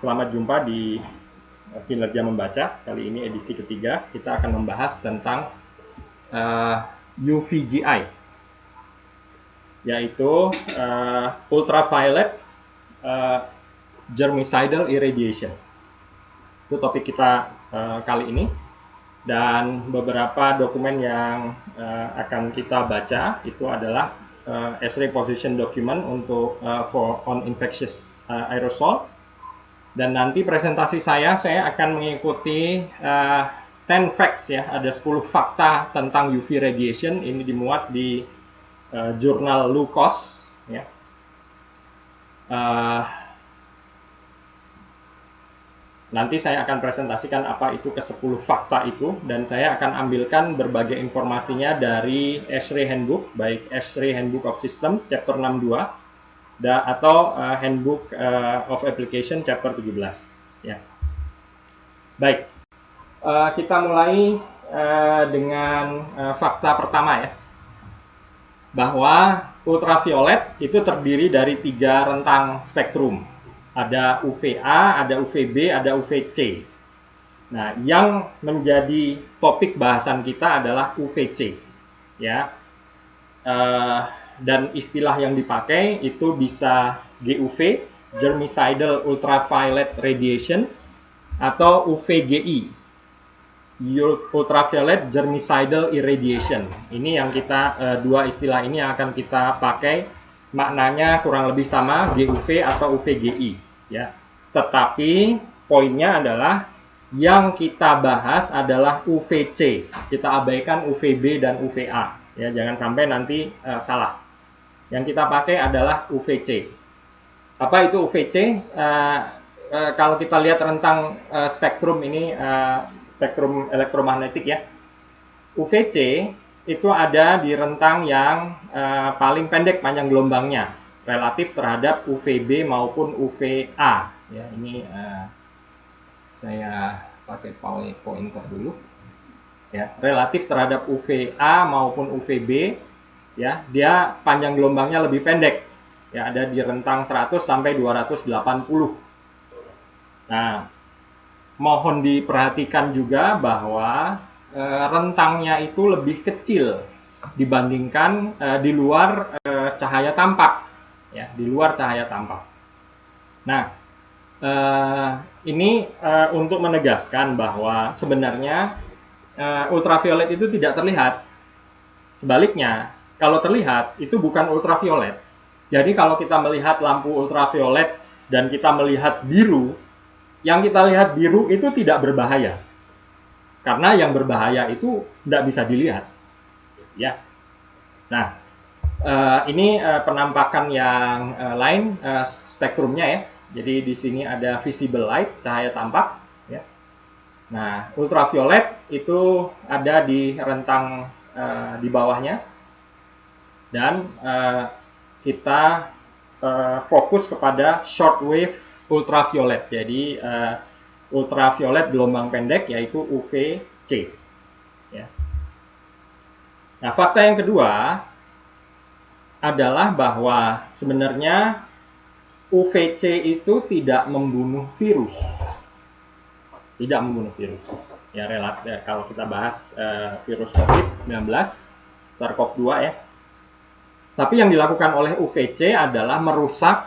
Selamat jumpa di Kinerja Membaca. Kali ini edisi ketiga. Kita akan membahas tentang UVGI, yaitu Ultraviolet Germicidal Irradiation. Itu topik kita kali ini. Dan beberapa dokumen yang akan kita baca itu adalah X-ray position document untuk on infectious aerosol. Dan nanti presentasi saya akan mengikuti 10 facts ya, ada 10 fakta tentang UV radiation. Ini dimuat di jurnal Lukos ya. Nanti saya akan presentasikan apa itu ke-10 fakta itu, dan saya akan ambilkan berbagai informasinya dari X-ray Handbook, baik X-ray Handbook of Systems chapter 62 atau Handbook of Application chapter 17 ya. Baik, kita mulai dengan fakta pertama ya, bahwa ultraviolet itu terdiri dari 3 rentang spektrum. Ada UVA, ada UVB, ada UVC. Nah, yang menjadi topik bahasan kita adalah UVC ya. Dan istilah yang dipakai itu bisa GUV, Germicidal Ultraviolet Radiation, atau UVGI, Ultraviolet Germicidal Irradiation. Ini yang kita, dua istilah ini yang akan kita pakai, maknanya kurang lebih sama, GUV atau UVGI ya. Tetapi poinnya adalah yang kita bahas adalah UVC. Kita abaikan UVB dan UVA ya, jangan sampai nanti salah. Yang kita pakai adalah UVC. Apa itu UVC? Kalau kita lihat rentang spektrum ini, spektrum elektromagnetik ya, UVC itu ada di rentang yang paling pendek panjang gelombangnya relatif terhadap UVB maupun UVA ya. Ini saya pakai pointer dulu ya, relatif terhadap UVA maupun UVB ya, dia panjang gelombangnya lebih pendek ya, ada di rentang 100 sampai 280. Nah, mohon diperhatikan juga bahwa rentangnya itu lebih kecil dibandingkan di luar cahaya tampak ya, di luar cahaya tampak. Nah, ini untuk menegaskan bahwa sebenarnya ultraviolet itu tidak terlihat. Sebaliknya, kalau terlihat itu bukan ultraviolet. Jadi kalau kita melihat lampu ultraviolet dan kita melihat biru, yang kita lihat biru itu tidak berbahaya. Karena yang berbahaya itu tidak bisa dilihat. Ya. Nah, ini penampakan yang lain spektrumnya ya. Jadi di sini ada visible light, cahaya tampak ya. Nah, ultraviolet itu ada di rentang di bawahnya. Dan kita fokus kepada shortwave ultraviolet. Jadi ultraviolet gelombang pendek yaitu UVC ya. Nah, fakta yang kedua adalah bahwa sebenarnya UVC itu tidak membunuh virus. Tidak membunuh virus. Ya, relatif kalau kita bahas virus COVID-19, SARS-CoV-2 ya. Tapi yang dilakukan oleh UVC adalah merusak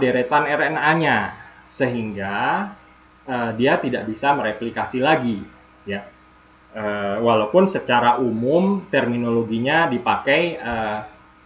deretan RNA-nya sehingga dia tidak bisa mereplikasi lagi ya. Walaupun secara umum terminologinya dipakai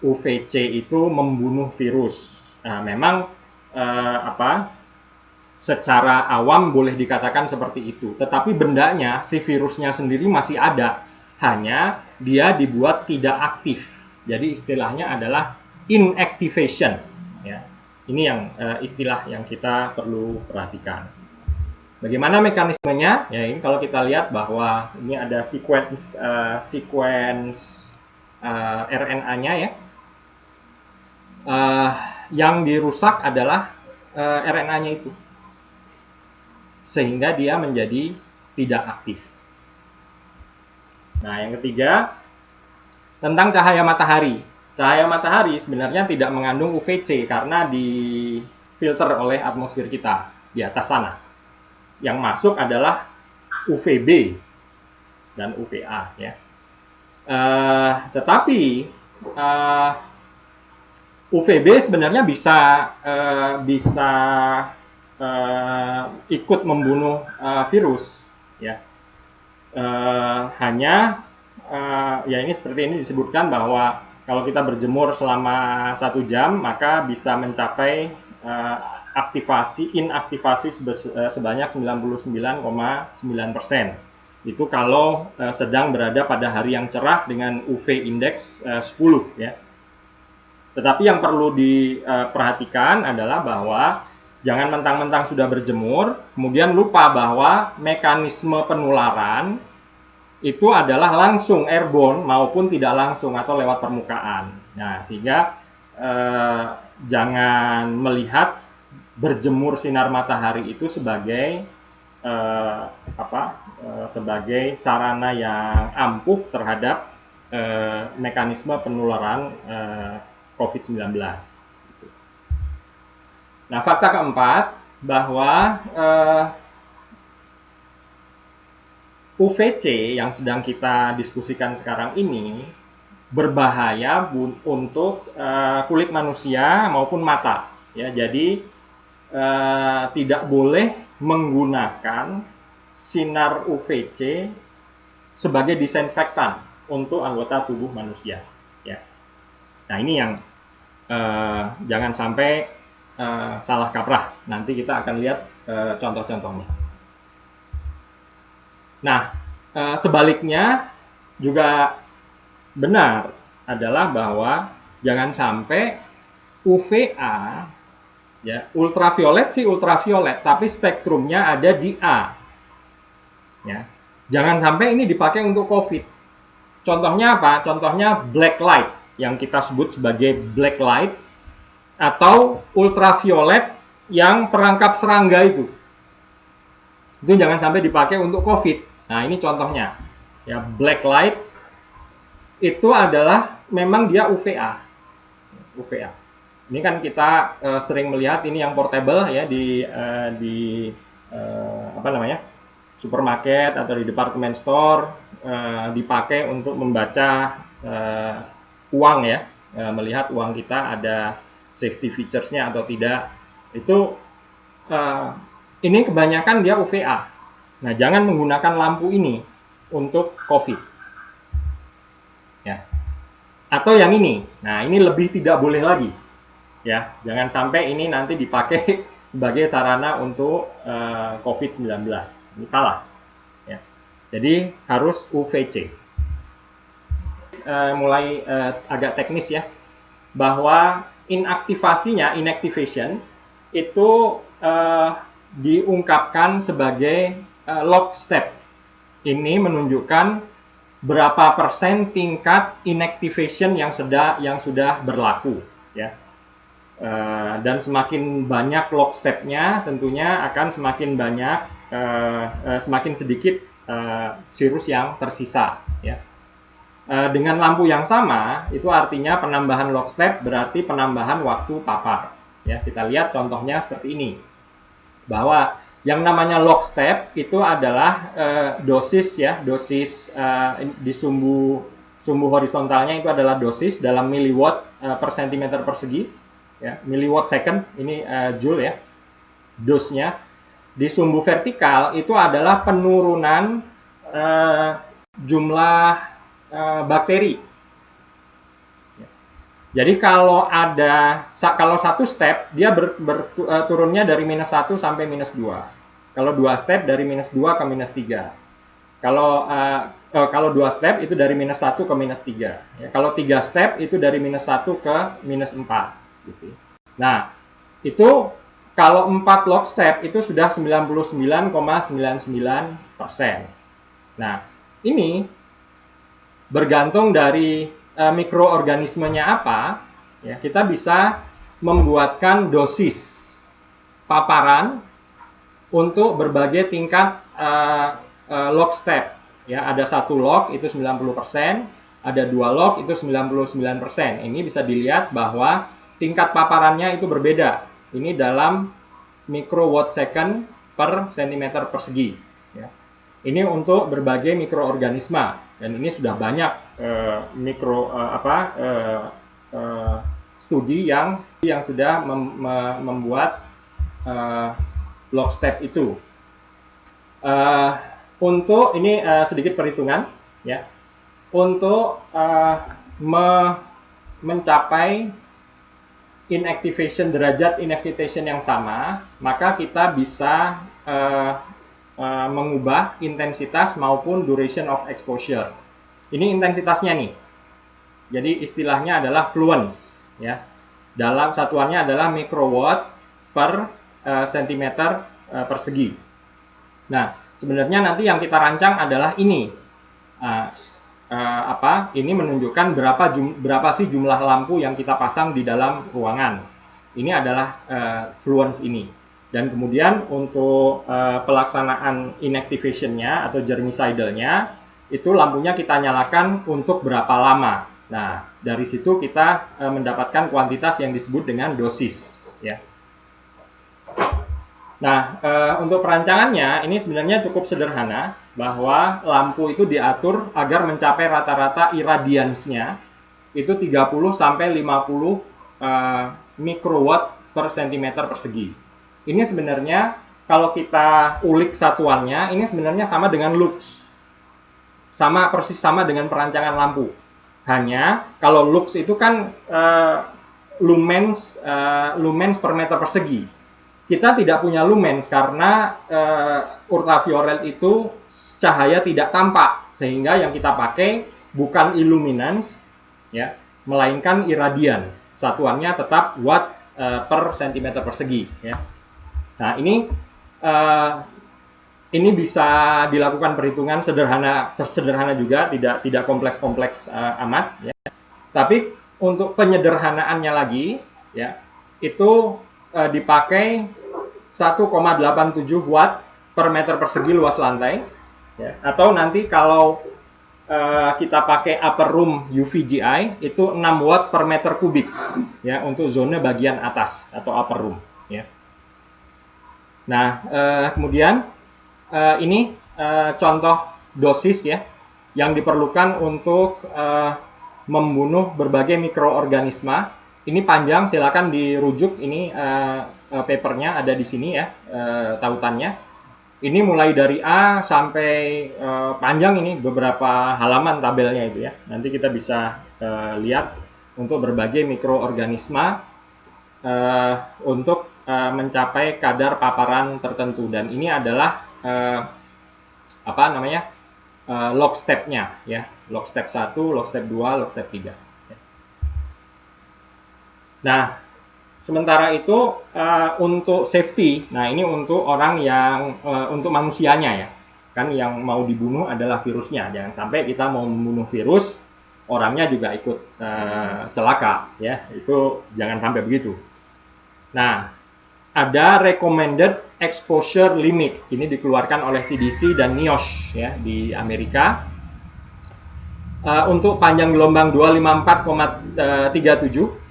UVC itu membunuh virus. Memang secara awam boleh dikatakan seperti itu, tetapi bendanya, si virusnya sendiri masih ada, hanya dia dibuat tidak aktif. Jadi istilahnya adalah inactivation ya. Ini yang istilah yang kita perlu perhatikan. Bagaimana mekanismenya? Ya, ini kalau kita lihat bahwa ini ada sequence RNA-nya ya. Yang dirusak adalah RNA-nya itu, sehingga dia menjadi tidak aktif. Nah, yang ketiga tentang cahaya matahari. Cahaya matahari sebenarnya tidak mengandung UVC karena di filter oleh atmosfer kita di atas sana. Yang masuk adalah UVB dan UVA ya. Tetapi UVB sebenarnya bisa ikut membunuh virus ya. Hanya ya ini seperti ini disebutkan bahwa kalau kita berjemur selama 1 jam maka bisa mencapai inaktivasi sebanyak 99,9%. Itu kalau sedang berada pada hari yang cerah dengan UV index 10 ya. Tetapi yang perlu diperhatikan adalah bahwa jangan mentang-mentang sudah berjemur, kemudian lupa bahwa mekanisme penularan itu adalah langsung airborne maupun tidak langsung atau lewat permukaan. Nah, sehingga jangan melihat berjemur sinar matahari itu sebagai sebagai sarana yang ampuh terhadap mekanisme penularan COVID-19. Nah, fakta keempat bahwa UVC yang sedang kita diskusikan sekarang ini berbahaya untuk kulit manusia maupun mata. Ya, jadi tidak boleh menggunakan sinar UVC sebagai disinfektan untuk anggota tubuh manusia. Ya. Nah, ini yang jangan sampai salah kaprah. Nanti kita akan lihat contoh-contohnya. Nah, sebaliknya juga benar adalah bahwa jangan sampai UVA, ya, ultraviolet sih ultraviolet, tapi spektrumnya ada di A. Ya, jangan sampai ini dipakai untuk COVID. Contohnya apa? Contohnya black light, yang kita sebut sebagai black light, atau ultraviolet yang perangkap serangga itu jangan sampai dipakai untuk COVID. Nah, ini contohnya. Ya, black light itu adalah memang dia UVA. UVA. Ini kan kita sering melihat ini yang portable ya di supermarket atau di department store, dipakai untuk membaca uang ya, melihat uang kita ada safety features-nya atau tidak. Itu ini kebanyakan dia UVA. Nah, jangan menggunakan lampu ini untuk COVID. Ya. Atau yang ini. Nah, ini lebih tidak boleh lagi. Ya, jangan sampai ini nanti dipakai sebagai sarana untuk COVID-19. Ini salah. Ya. Jadi harus UVC. Mulai agak teknis ya. Bahwa inactivation itu diungkapkan sebagai lockstep. Ini menunjukkan berapa persen tingkat inactivation yang sudah berlaku, ya. Dan semakin banyak lockstepnya, tentunya akan semakin sedikit virus yang tersisa, ya. Dengan lampu yang sama, itu artinya penambahan lockstep berarti penambahan waktu papar. Ya, kita lihat contohnya seperti ini. Bahwa yang namanya lockstep itu adalah dosis ya, dosis di sumbu horizontalnya itu adalah dosis dalam miliwatt per centimeter persegi, ya, miliwatt second, ini joule ya, dosnya. Di sumbu vertikal itu adalah penurunan jumlah bakteri. Jadi kalau satu step dia turunnya dari -1 sampai -2. Kalau 2 step dari -2 ke -3. Kalau 2 step itu dari -1 ke -3. Ya, kalau 3 step itu dari -1 ke -4. Gitu. Nah, itu kalau 4 log step itu sudah 99,99%. Nah, ini bergantung dari mikroorganismenya apa, ya, kita bisa membuatkan dosis paparan untuk berbagai tingkat log step. Ya, ada 1 log itu 90%, ada 2 log itu 99%. Ini bisa dilihat bahwa tingkat paparannya itu berbeda. ini dalam microwatt second per centimeter persegi. Ya. Ini untuk berbagai mikroorganisme dan ini sudah banyak studi yang sudah membuat lockstep itu. Untuk ini sedikit perhitungan, ya, untuk mencapai derajat inactivation yang sama, maka kita bisa mengubah intensitas maupun duration of exposure. Ini intensitasnya nih. Jadi istilahnya adalah fluence, ya. Dalam satuannya adalah microwatt per centimeter persegi. Nah, sebenarnya nanti yang kita rancang adalah ini. Ini menunjukkan berapa sih jumlah lampu yang kita pasang di dalam ruangan. Ini adalah fluence ini. Dan kemudian untuk pelaksanaan inactivation-nya atau germicidal-nya, itu lampunya kita nyalakan untuk berapa lama. Nah, dari situ kita mendapatkan kuantitas yang disebut dengan dosis, ya. Nah, untuk perancangannya ini sebenarnya cukup sederhana, bahwa lampu itu diatur agar mencapai rata-rata irradiance-nya itu 30 sampai 50 mikrowatt per centimeter persegi. Ini sebenarnya kalau kita ulik satuannya, ini sebenarnya sama dengan lux. Persis sama dengan perancangan lampu. Hanya kalau lux itu kan lumens per meter persegi. Kita tidak punya lumens karena ultraviolet itu cahaya tidak tampak, sehingga yang kita pakai bukan illuminance, ya, melainkan irradiance. Satuannya tetap watt per centimeter persegi, ya. Nah, ini bisa dilakukan perhitungan sederhana juga, tidak kompleks amat, ya. Tapi untuk penyederhanaannya lagi, ya, itu dipakai 1,87 watt per meter persegi luas lantai, ya. Atau nanti kalau kita pakai upper room UVGI itu 6 watt per meter kubik, ya, untuk zona bagian atas atau upper room, ya. Nah, kemudian ini contoh dosis, ya, yang diperlukan untuk membunuh berbagai mikroorganisme. Ini panjang, silakan dirujuk. Ini papernya ada di sini, ya, tautannya. Ini mulai dari A sampai panjang, ini beberapa halaman tabelnya itu, ya. Nanti kita bisa lihat untuk berbagai mikroorganisme untuk mencapai kadar paparan tertentu. Dan ini adalah log step-nya, ya. Log step 1, log step 2, log step 3. Nah, sementara itu untuk safety, nah ini untuk orang yang untuk manusianya, ya, kan yang mau dibunuh adalah virusnya. Jangan sampai kita mau membunuh virus, orangnya juga ikut celaka, ya. Itu jangan sampai begitu. Nah, ada recommended exposure limit. Ini dikeluarkan oleh CDC dan NIOSH, ya, di Amerika. Untuk panjang gelombang 253,7,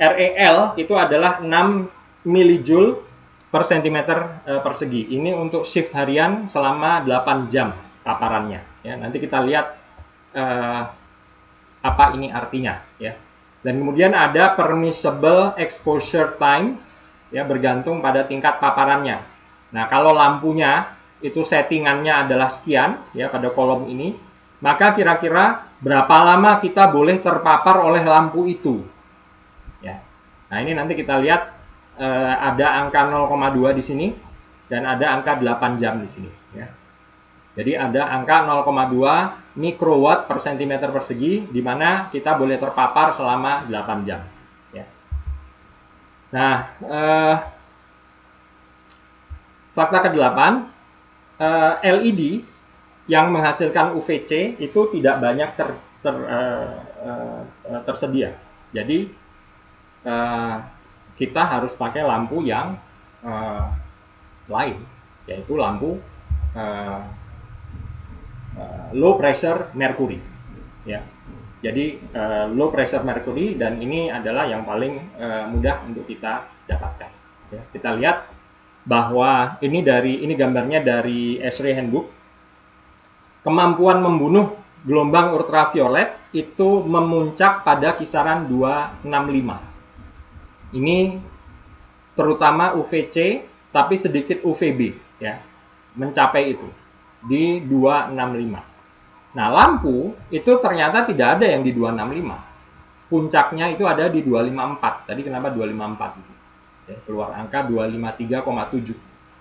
REL itu adalah 6 milijoule per centimeter persegi. Ini untuk shift harian selama 8 jam paparannya, ya. Nanti kita lihat apa ini artinya, ya. Dan kemudian ada permissible exposure times, ya, bergantung pada tingkat paparannya. Nah, kalau lampunya itu settingannya adalah sekian, ya, pada kolom ini, maka kira-kira berapa lama kita boleh terpapar oleh lampu itu, ya. Nah, ini nanti kita lihat ada angka 0,2 di sini dan ada angka 8 jam di sini, ya. Jadi ada angka 0,2 mikrowatt per centimeter persegi di mana kita boleh terpapar selama 8 jam, ya. Nah, fakta ke-8, LED yang menghasilkan UVC itu tidak banyak tersedia. Jadi kita harus pakai lampu yang lain, yaitu lampu low pressure mercury, ya. Jadi low pressure mercury, dan ini adalah yang paling mudah untuk kita dapatkan. Ya, kita lihat bahwa ini gambarnya dari ESRI Handbook. Kemampuan membunuh gelombang ultraviolet itu memuncak pada kisaran 265. Ini terutama UVC, tapi sedikit UVB, ya, mencapai itu di 265. Nah, lampu itu ternyata tidak ada yang di 265. Puncaknya itu ada di 254. Tadi kenapa 254? Ya, keluar angka 253,7.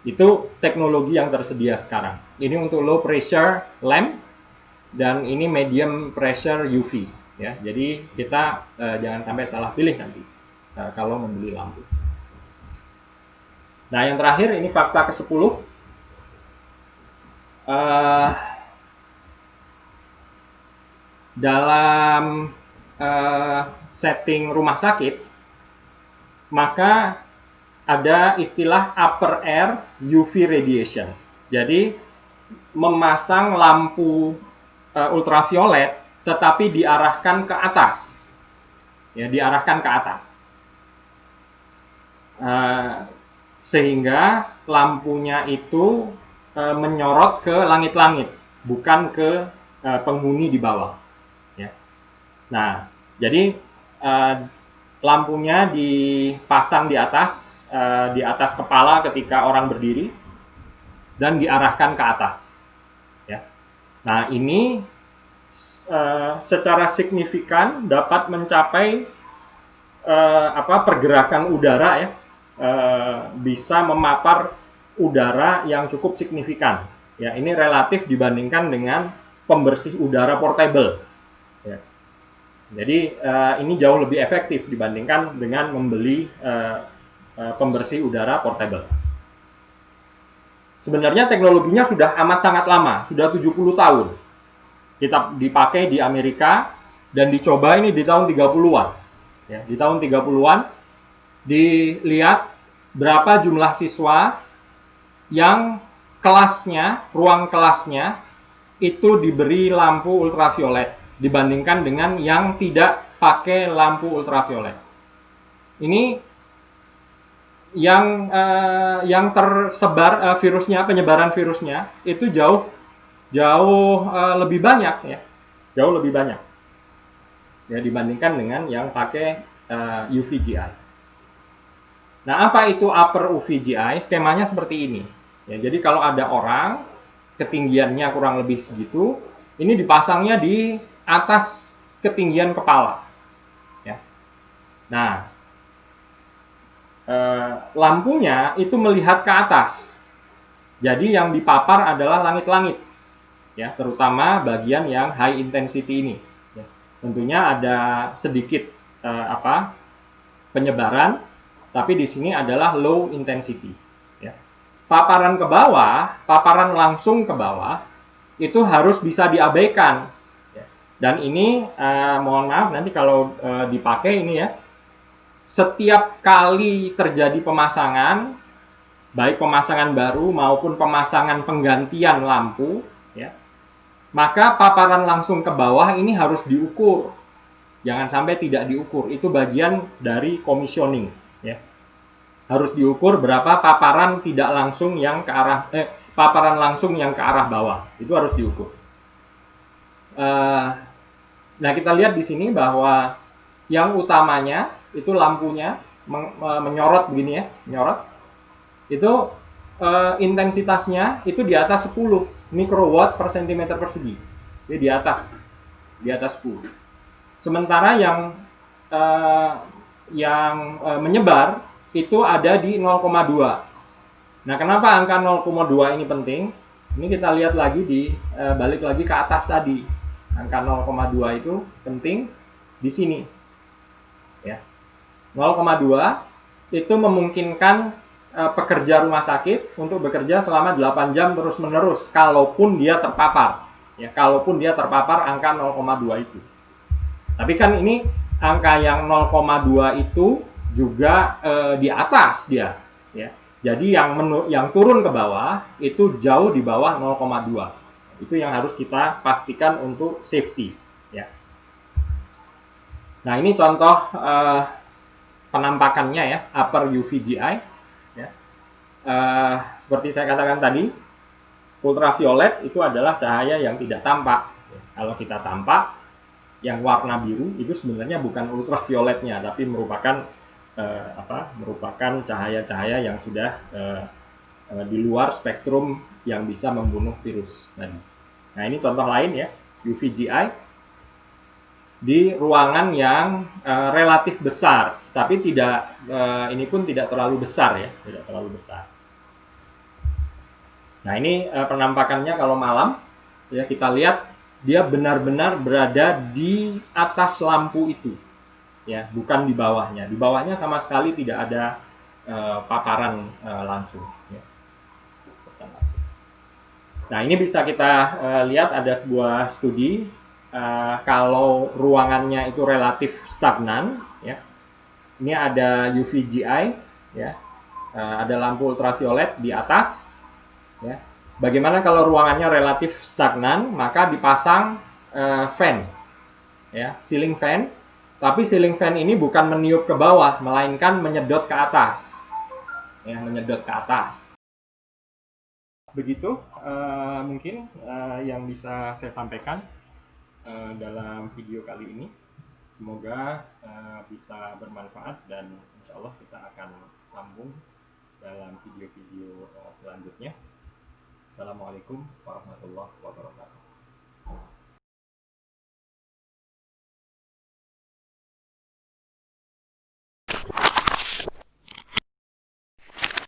Itu teknologi yang tersedia sekarang. Ini untuk low pressure lamp, dan ini medium pressure UV. Ya, jadi kita jangan sampai salah pilih nanti kalau membeli lampu. Nah, yang terakhir ini fakta ke-10. Dalam setting rumah sakit, maka ada istilah upper air UV radiation. Jadi memasang lampu ultraviolet tetapi diarahkan ke atas. Ya, diarahkan ke atas. Sehingga lampunya itu menyorot ke langit-langit, bukan ke penghuni di bawah. Ya. Nah, jadi lampunya dipasang di atas kepala ketika orang berdiri dan diarahkan ke atas. Ya. Nah, ini secara signifikan dapat mencapai pergerakan udara, ya, bisa memapar udara yang cukup signifikan. Ya, ini relatif dibandingkan dengan pembersih udara portable. Ya. Jadi ini jauh lebih efektif dibandingkan dengan membeli pembersih udara portable. Sebenarnya teknologinya sudah amat sangat lama, sudah 70 tahun. Kita dipakai di Amerika dan dicoba ini di tahun 30-an. Ya, di tahun 30-an dilihat berapa jumlah siswa yang ruang kelasnya itu diberi lampu ultraviolet dibandingkan dengan yang tidak pakai lampu ultraviolet. Ini yang tersebar penyebaran virusnya itu jauh lebih banyak, ya, jauh lebih banyak, ya, dibandingkan dengan yang pakai UVGI. Nah, apa itu upper UVGI? Skemanya seperti ini. Ya, jadi kalau ada orang ketinggiannya kurang lebih segitu, ini dipasangnya di atas ketinggian kepala. Ya. Nah, lampunya itu melihat ke atas. Jadi yang dipapar adalah langit-langit, ya, terutama bagian yang high intensity ini. Ya. Tentunya ada sedikit penyebaran, tapi di sini adalah low intensity. Ya. Paparan langsung ke bawah itu harus bisa diabaikan. Ya. Dan ini mohon maaf nanti kalau dipakai ini, ya, setiap kali terjadi pemasangan, baik pemasangan baru maupun pemasangan penggantian lampu, ya, maka paparan langsung ke bawah ini harus diukur. Jangan sampai tidak diukur. Itu bagian dari commissioning, ya. Harus diukur berapa paparan tidak langsung yang ke arah paparan langsung yang ke arah bawah. Itu harus diukur. Nah, kita lihat di sini bahwa yang utamanya itu lampunya menyorot begini, ya, menyorot. Itu intensitasnya itu di atas 10 mikrowatt per cm persegi. Jadi di atas 10. Sementara yang menyebar itu ada di 0,2. Nah, kenapa angka 0,2 ini penting? Ini kita lihat lagi balik lagi ke atas tadi. Angka 0,2 itu penting di sini. Ya. 0,2 itu memungkinkan pekerja rumah sakit untuk bekerja selama 8 jam terus-menerus kalaupun dia terpapar. Ya, kalaupun dia terpapar angka 0,2 itu. Tapi kan ini angka yang 0,2 itu juga di atas dia, ya. Jadi yang turun ke bawah itu jauh di bawah 0,2. Itu yang harus kita pastikan untuk safety, ya. Nah, ini contoh penampakannya ya, upper UVGI. Ya. Seperti saya katakan tadi, ultraviolet itu adalah cahaya yang tidak tampak. Kalau kita tampak, yang warna biru itu sebenarnya bukan ultravioletnya, tapi merupakan merupakan cahaya-cahaya yang sudah di luar spektrum yang bisa membunuh virus tadi. Nah, ini contoh lain ya, UVGI di ruangan yang relatif besar, tapi tidak ini pun tidak terlalu besar ya, tidak terlalu besar. Nah, ini penampakannya kalau malam ya, kita lihat dia benar-benar berada di atas lampu itu ya, bukan di bawahnya. Di bawahnya sama sekali tidak ada paparan langsung ya. Nah, ini bisa kita lihat ada sebuah studi kalau ruangannya itu relatif stagnan ya. Ini ada UVGI ya. Ada lampu ultraviolet di atas ya. Bagaimana kalau ruangannya relatif stagnan, maka dipasang fan ya, ceiling fan. Tapi ceiling fan ini bukan meniup ke bawah, melainkan menyedot ke atas. Ya, menyedot ke atas. Begitu mungkin yang bisa saya sampaikan dalam video kali ini. Semoga bisa bermanfaat dan insya Allah kita akan sambung dalam video-video selanjutnya. Assalamualaikum warahmatullahi wabarakatuh.